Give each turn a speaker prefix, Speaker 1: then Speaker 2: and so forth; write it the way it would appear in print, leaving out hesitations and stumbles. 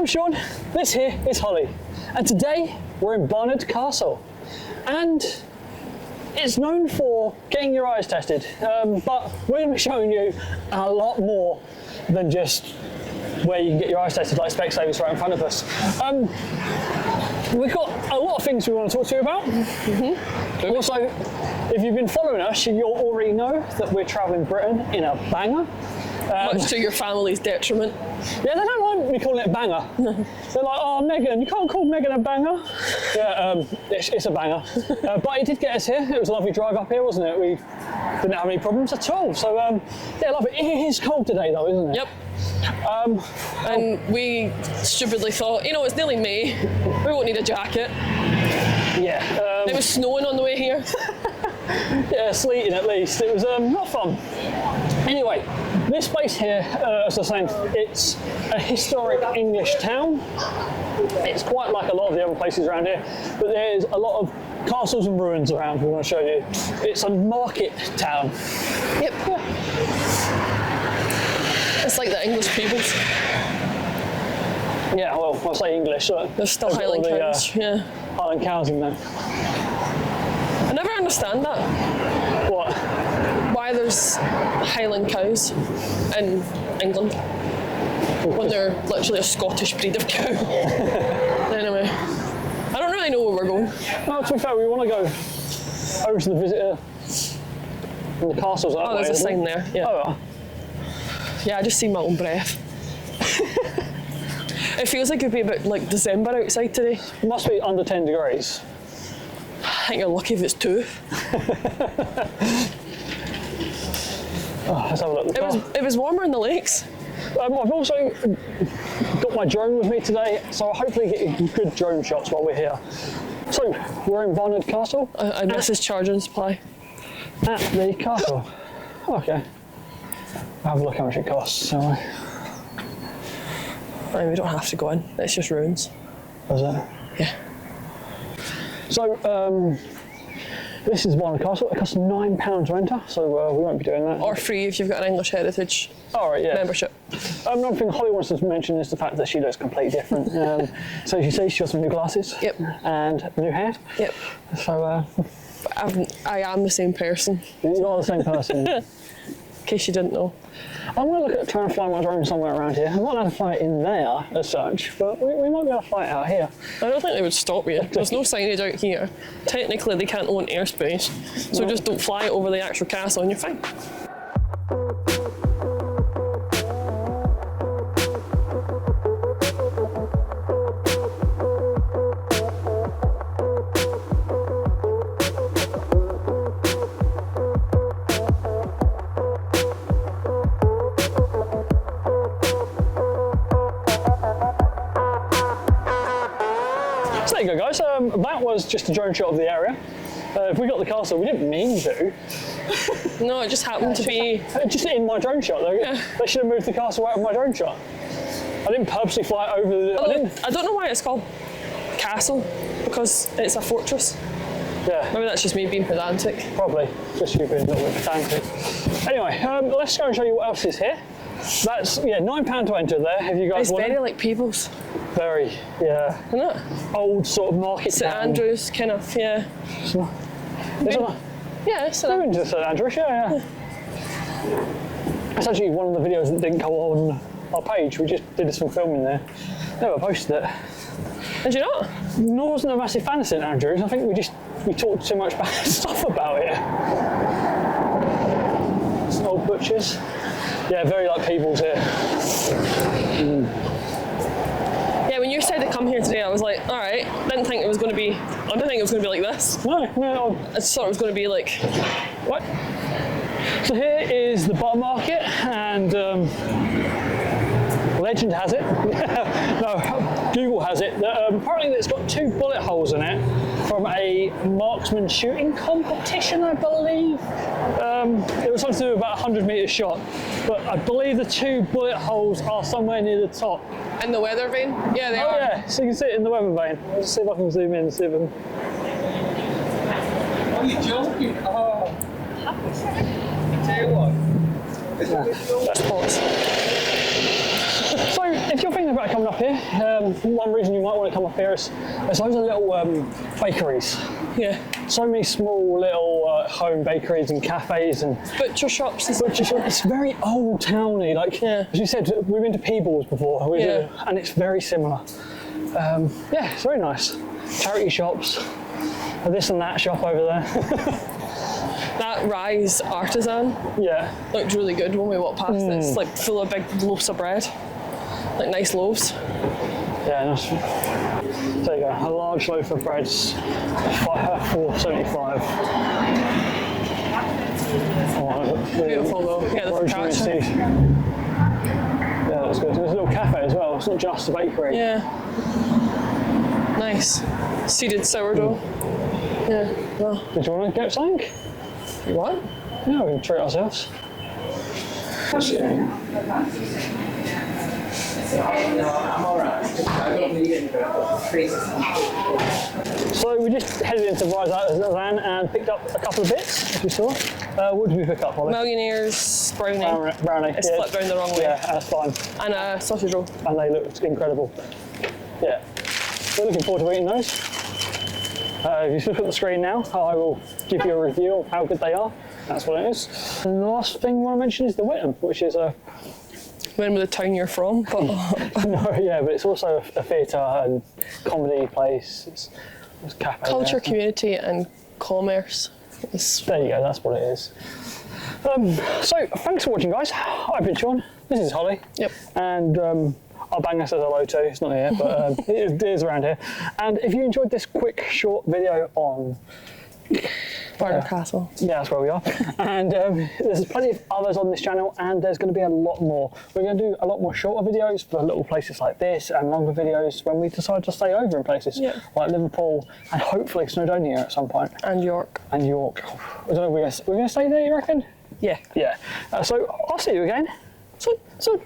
Speaker 1: I'm Sean, this here is Holly, and today we're in Barnard Castle. And it's known for getting your eyes tested, but we're going to be showing you a lot more than just where you can get your eyes tested, like Specsavers right in front of us. We've got a lot of things we want to talk to you about. Also, if you've been following us, you'll already know that we're travelling Britain in a banger.
Speaker 2: Much to your family's detriment.
Speaker 1: Yeah, they don't like me calling it a banger. They're like, oh, Megan, you can't call Megan a banger. Yeah, it's a banger. But it did get us here. It was a lovely drive up here, wasn't it? We didn't have any problems at all. So, yeah, love it. It is cold today, though, isn't it?
Speaker 2: Yep. And we stupidly thought, you know, it's nearly May. We won't need a jacket.
Speaker 1: Yeah.
Speaker 2: It was snowing on the way here.
Speaker 1: Yeah, sleeting at least. It was not fun. Anyway, this place here, as I was saying, it's a historic English town. It's quite like a lot of the other places around here, but there's a lot of castles and ruins around we want to show you. It's a market town.
Speaker 2: Yep. It's like the English peoples.
Speaker 1: Yeah, well, I'll say English.
Speaker 2: There's still Highland cows, yeah.
Speaker 1: Highland cows in there.
Speaker 2: I never understand that.
Speaker 1: What?
Speaker 2: Why there's Highland cows in England when they're literally a Scottish breed of cow. Anyway, I don't really know where we're going.
Speaker 1: No, to be fair, we want to go over to the visitor and the castles.
Speaker 2: Oh, there's a sign there. Yeah.
Speaker 1: Oh,
Speaker 2: yeah, I just see my own breath. It feels like it'd be about like December outside today.
Speaker 1: it must be under 10 degrees.
Speaker 2: I think you're lucky if it's 2.
Speaker 1: Oh, let's have a look.
Speaker 2: It was warmer in the lakes.
Speaker 1: I've also got my drone with me today, so I'll hopefully get good drone shots while we're here. So, we're in Barnard Castle.
Speaker 2: And this is charging supply.
Speaker 1: At the castle. Okay. I'll have a look how much it costs, shall we?
Speaker 2: I mean, we don't have to go in, it's just ruins.
Speaker 1: Is it?
Speaker 2: Yeah.
Speaker 1: So, this is Barnard Castle. It costs £9 to enter, so we won't be doing that.
Speaker 2: Or free if you've got an English Heritage membership.
Speaker 1: Another thing Holly wants to mention is the fact that she looks completely different. So as you see, she got some new glasses.
Speaker 2: Yep.
Speaker 1: And new hair.
Speaker 2: Yep.
Speaker 1: So,
Speaker 2: I am the same person.
Speaker 1: you're not the same person.
Speaker 2: In case you didn't know.
Speaker 1: I'm going to look at trying to fly my drone somewhere around here. I'm not allowed to fly it in there as such, but we might be able to fly it out here.
Speaker 2: I don't think they would stop you. There's no signage out here. Technically, they can't own airspace, so just don't fly it over the actual castle and you're fine.
Speaker 1: So there you go, guys. That was just a drone shot of the area. If we got the castle, we didn't mean to.
Speaker 2: No, it just happened to be...
Speaker 1: Just in my drone shot, though.
Speaker 2: Yeah.
Speaker 1: They should have moved the castle out of my drone shot. I didn't purposely fly it over the...
Speaker 2: I don't know why it's called castle, because it's a fortress.
Speaker 1: Yeah.
Speaker 2: Maybe that's just me being pedantic.
Speaker 1: Probably. Just you being a little bit pedantic. Anyway, let's go and show you what else is here. That's, yeah, £9 to enter there, if you guys
Speaker 2: It's
Speaker 1: want
Speaker 2: very
Speaker 1: it.
Speaker 2: like Peebles,
Speaker 1: Very, yeah.
Speaker 2: isn't it?
Speaker 1: Old sort of market
Speaker 2: St
Speaker 1: town.
Speaker 2: Andrews, kind of, yeah.
Speaker 1: Isn't it?
Speaker 2: Yeah, it's
Speaker 1: We've been to St Andrews, yeah. That's actually one of the videos that didn't go on our page. We just did some filming there. Never posted it.
Speaker 2: Did you not?
Speaker 1: Nor wasn't a massive fan of St Andrews. I think we talked too much bad stuff about it. Some old butchers. Yeah, very like Peebles here.
Speaker 2: Yeah, when you said to come here today, I was like, all right, didn't think it was going to be, I didn't think it was going to be like this.
Speaker 1: No.
Speaker 2: I just thought it was going to be like,
Speaker 1: What? So here is the bar market, and legend has it, no, Google has it, that apparently it's got 2 bullet holes in it from a marksman shooting competition, I believe. It was something to do with about a 100-metre shot, but I believe the 2 bullet holes are somewhere near the top.
Speaker 2: in the weather vane. Yeah, they are.
Speaker 1: Yeah, so you can see it in the weather vane. Let's see if I can zoom in and see if I can...
Speaker 3: Are you joking? Oh. I tell you what.
Speaker 2: Let's pause.
Speaker 1: So, if you're thinking about about coming up here, one reason you might want to come up here is there's loads of little bakeries.
Speaker 2: Yeah.
Speaker 1: So many small little home bakeries and cafes and
Speaker 2: Butcher shops and
Speaker 1: butcher shops. It's very old towny. Like
Speaker 2: Yeah.
Speaker 1: as you said, we've been to Peebles before.
Speaker 2: Yeah.
Speaker 1: And it's very similar. Yeah, it's very nice. Charity shops. This and that shop over there.
Speaker 2: that Rise Artisan
Speaker 1: Yeah.
Speaker 2: looked really good when we walked past it. It's like full of big loaves of bread, like nice loaves.
Speaker 1: Yeah, nice. There you go. A large loaf of bread's $4.75. Oh,
Speaker 2: Beautiful though. Yeah, the
Speaker 1: rosemary
Speaker 2: focaccia.
Speaker 1: seed. Yeah, that's good. There's a little cafe as well. It's not just a bakery.
Speaker 2: Yeah. Nice. Seeded sourdough. Yeah. Well,
Speaker 1: Did you want to get something?
Speaker 2: you want?
Speaker 1: Yeah, we can treat ourselves.
Speaker 3: I'm alright. I don't need any crazy.
Speaker 1: So we just headed into Artisan and picked up a couple of bits, as we saw. What did we pick up, Holly?
Speaker 2: Millionaire's brownie.
Speaker 1: Brownie.
Speaker 2: It's flipped round the wrong way.
Speaker 1: Yeah, that's fine.
Speaker 2: And a sausage roll.
Speaker 1: And they looked incredible. Yeah. We're looking forward to eating those. If you look at the screen now, I will give you a review of how good they are. That's what it is. And the last thing I want to mention is the Whittam, which is a
Speaker 2: When with the town you're from, but
Speaker 1: no, yeah, but it's also a theatre and comedy place. It's a cafe.
Speaker 2: culture,
Speaker 1: there.
Speaker 2: community, and commerce.
Speaker 1: There you go. That's what it is. So thanks for watching, guys. I've been Sean. This is Holly.
Speaker 2: Yep.
Speaker 1: And our banger says hello too. It's not here, but it is around here. And if you enjoyed this quick, short video on
Speaker 2: Barnard Castle.
Speaker 1: yeah, that's where we are. And there's plenty of others on this channel, and there's going to be a lot more. We're going to do a lot more shorter videos for little places like this, and longer videos when we decide to stay over in places like Liverpool and hopefully Snowdonia at some point.
Speaker 2: And York.
Speaker 1: And York. I don't know, we're going to stay there, you reckon?
Speaker 2: Yeah.
Speaker 1: Yeah. So I'll see you again. So